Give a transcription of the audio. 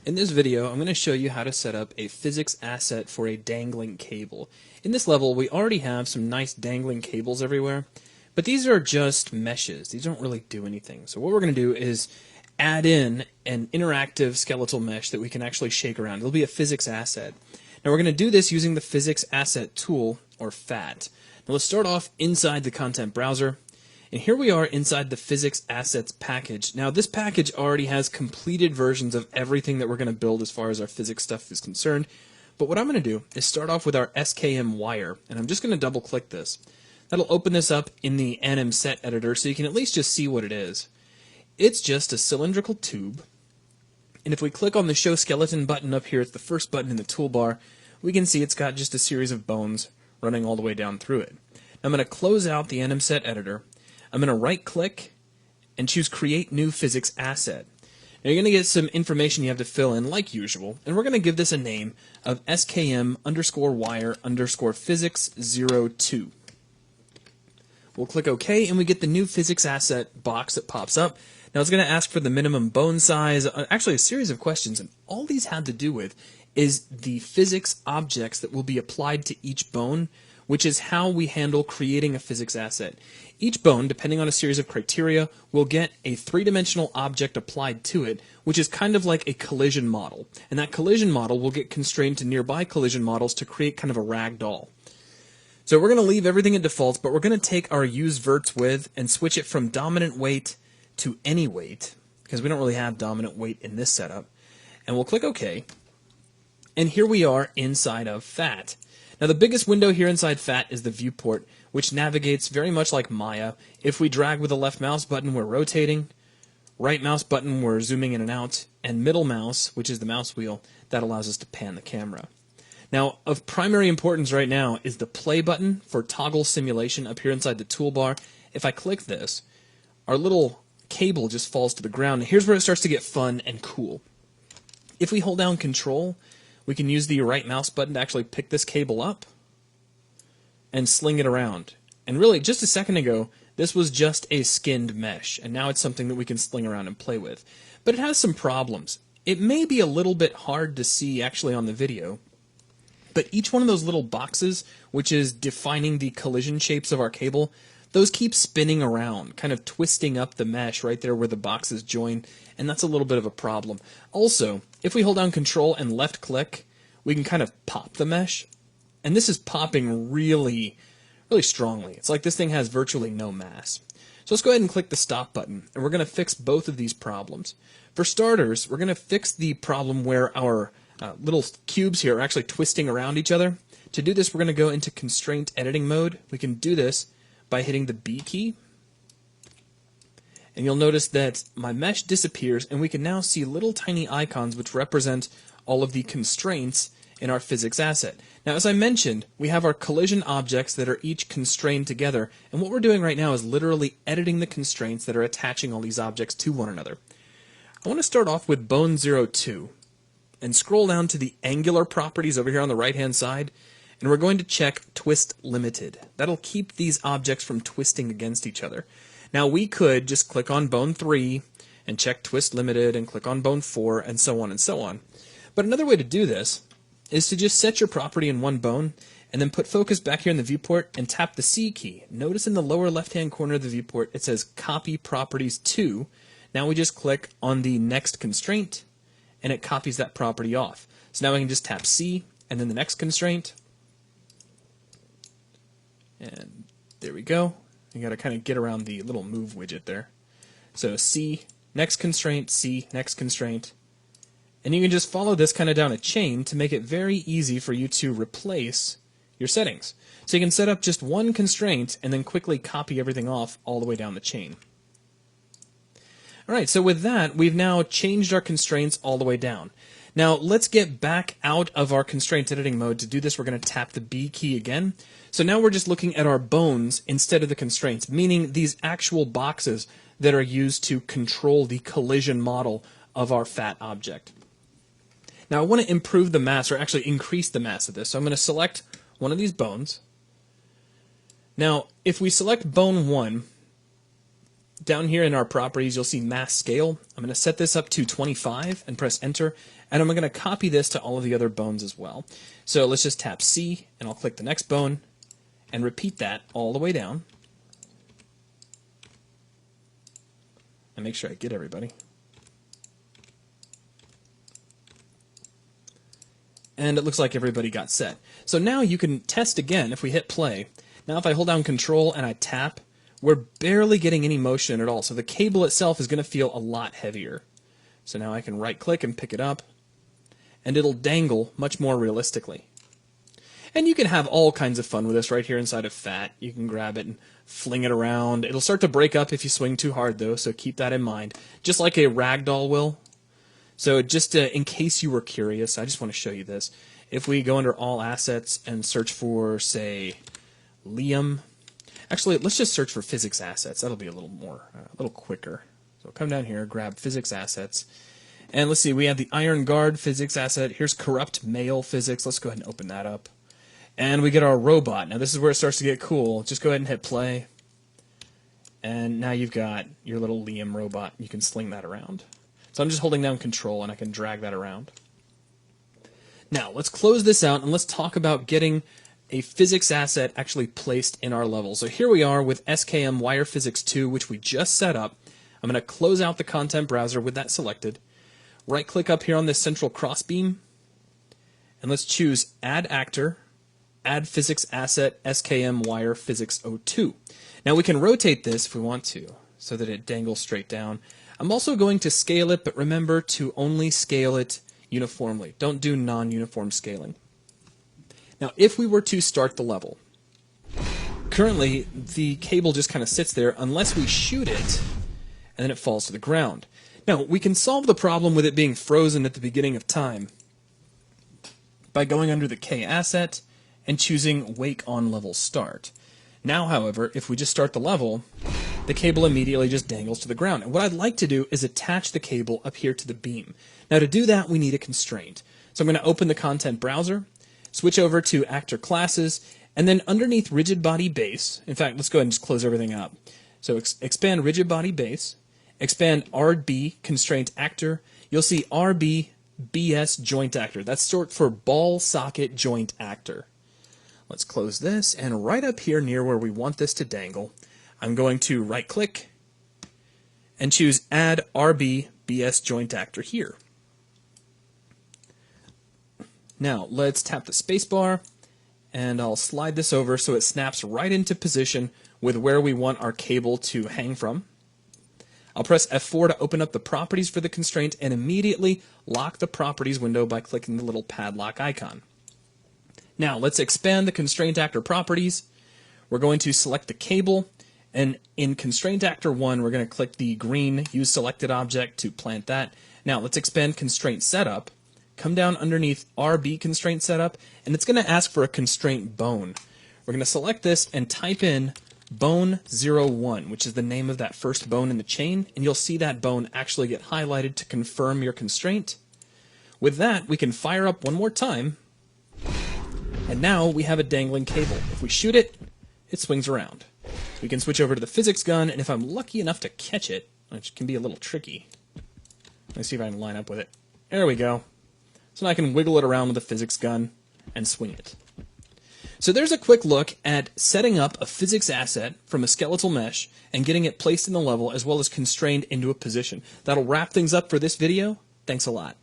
In this video, I'm going to show you how to set up a physics asset for a dangling cable. In this level, we already have some nice dangling cables everywhere, but these are just meshes. These don't really do anything. So what we're going to do is add in an interactive skeletal mesh that we can actually shake around. It'll be a physics asset. Now we're going to do this using the physics asset tool, or FAT. Now let's start off inside the content browser. And here we are inside the physics assets package. Now this package already has completed versions of everything that we're going to build as far as our physics stuff is concerned. But what I'm going to do is start off with our SKM wire, and I'm just going to double click this. That'll open this up in the anim set editor so you can at least just see what it is. It's just a cylindrical tube, and if we click on the show skeleton button up here, it's the first button in the toolbar, we can see it's got just a series of bones running all the way down through it. Now I'm going to close out the anim set editor. I'm going to right click and choose Create New Physics Asset. Now you're going to get some information you have to fill in like usual, and we're going to give this a name of skm_wire_physics02. We'll click OK, and we get the new physics asset box that pops up. Now it's going to ask for the minimum bone size, actually a series of questions, and all these have to do with is the physics objects that will be applied to each bone, which is how we handle creating a physics asset. Each bone, depending on a series of criteria, will get a three-dimensional object applied to it, which is kind of like a collision model. And that collision model will get constrained to nearby collision models to create kind of a ragdoll. So we're going to leave everything at defaults, but we're going to take our use verts with and switch it from dominant weight to any weight, because we don't really have dominant weight in this setup. And we'll click OK. And here we are inside of FAT. Now the biggest window here inside FAT is the viewport, which navigates very much like Maya. If we drag with the left mouse button, we're rotating. Right mouse button, we're zooming in and out. And middle mouse, which is the mouse wheel, that allows us to pan the camera. Now, of primary importance right now is the play button for toggle simulation up here inside the toolbar. If I click this, our little cable just falls to the ground. Here's where it starts to get fun and cool. If we hold down Control, we can use the right mouse button to actually pick this cable up and sling it around. And really, just a second ago, this was just a skinned mesh, and now it's something that we can sling around and play with. But it has some problems. It may be a little bit hard to see actually on the video, but each one of those little boxes, which is defining the collision shapes of our cable, those keep spinning around, kind of twisting up the mesh right there where the boxes join, and that's a little bit of a problem. Also, if we hold down Control and left click, we can kind of pop the mesh, and this is popping really, really strongly. It's like this thing has virtually no mass. So let's go ahead and click the stop button, and we're going to fix both of these problems. For starters, we're going to fix the problem where our little cubes here are actually twisting around each other. To do this, we're going to go into constraint editing mode. We can do this by hitting the B key, and you'll notice that my mesh disappears, and we can now see little tiny icons which represent all of the constraints in our physics asset. Now, as I mentioned, we have our collision objects that are each constrained together, and what we're doing right now is literally editing the constraints that are attaching all these objects to one another. I want to start off with bone 02 and scroll down to the angular properties over here on the right-hand side, and we're going to check Twist Limited. That'll keep these objects from twisting against each other. Now we could just click on bone 3 and check Twist Limited and click on bone 4 and so on and so on. But another way to do this is to just set your property in one bone and then put focus back here in the viewport and tap the C key. Notice in the lower left-hand corner of the viewport it says Copy Properties To. Now we just click on the next constraint and it copies that property off. So now we can just tap C and then the next constraint. And there we go. You got to kind of get around the little move widget there. So C, next constraint, C, next constraint. And you can just follow this kind of down a chain to make it very easy for you to replace your settings. So you can set up just one constraint and then quickly copy everything off all the way down the chain. Alright, so with that, we've now changed our constraints all the way down. Now, let's get back out of our constraint editing mode. To do this, we're going to tap the B key again. So now we're just looking at our bones instead of the constraints, meaning these actual boxes that are used to control the collision model of our fat object. Now, I want to improve the mass, or actually increase the mass of this. So I'm going to select one of these bones. Now, if we select bone 1, down here in our properties, you'll see mass scale. I'm going to set this up to 25 and press enter, and I'm going to copy this to all of the other bones as well. So let's just tap C, and I'll click the next bone, and repeat that all the way down. And make sure I get everybody. And it looks like everybody got set. So now you can test again if we hit play. Now if I hold down Control and I tap, we're barely getting any motion at all. So the cable itself is going to feel a lot heavier. So now I can right click and pick it up, and it'll dangle much more realistically. And you can have all kinds of fun with this right here inside of FAT. You can grab it and fling it around. It'll start to break up if you swing too hard though, so keep that in mind. Just like a ragdoll will. So just in case you were curious, I just want to show you this. If we go under All Assets and search for, say, Liam. Actually, let's just search for Physics Assets. That'll be a little quicker. So come down here, grab Physics Assets. And let's see, we have the Iron Guard Physics Asset. Here's Corrupt Male Physics. Let's go ahead and open that up. And we get our robot. Now this is where it starts to get cool. Just go ahead and hit play. And now you've got your little Liam robot. You can sling that around. So I'm just holding down Control and I can drag that around. Now let's close this out and let's talk about getting a physics asset actually placed in our level. So here we are with SKM Wire Physics 2, which we just set up. I'm going to close out the content browser with that selected. Right click up here on this central crossbeam. And let's choose Add Actor, Add Physics Asset SKM Wire Physics 02. Now we can rotate this if we want to, so that it dangles straight down. I'm also going to scale it, but remember to only scale it uniformly. Don't do non-uniform scaling. Now, if we were to start the level, currently the cable just kind of sits there unless we shoot it, and then it falls to the ground. Now, we can solve the problem with it being frozen at the beginning of time by going under the K asset and choosing Wake on Level Start. Now, however, if we just start the level, the cable immediately just dangles to the ground. And what I'd like to do is attach the cable up here to the beam. Now, to do that, we need a constraint. So I'm going to open the content browser, switch over to Actor Classes, and then underneath Rigid Body Base, in fact, let's go ahead and just close everything up. So expand Rigid Body Base, expand RB Constraint Actor. You'll see RB BS Joint Actor. That's short for Ball Socket Joint Actor. Let's close this, and right up here near where we want this to dangle, I'm going to right-click and choose Add RB BS Joint Actor here. Now, let's tap the spacebar, and I'll slide this over so it snaps right into position with where we want our cable to hang from. I'll press F4 to open up the properties for the constraint and immediately lock the properties window by clicking the little padlock icon. Now, let's expand the Constraint Actor properties. We're going to select the cable, and in Constraint Actor 1, we're going to click the green Use Selected Object to plant that. Now, let's expand Constraint Setup, come down underneath RB Constraint Setup, and it's going to ask for a constraint bone. We're going to select this and type in Bone 01, which is the name of that first bone in the chain, and you'll see that bone actually get highlighted to confirm your constraint. With that, we can fire up one more time, and now we have a dangling cable. If we shoot it, it swings around. We can switch over to the physics gun, and if I'm lucky enough to catch it, which can be a little tricky, let's see if I can line up with it. There we go. So now I can wiggle it around with the physics gun and swing it. So there's a quick look at setting up a physics asset from a skeletal mesh and getting it placed in the level as well as constrained into a position. That'll wrap things up for this video. Thanks a lot.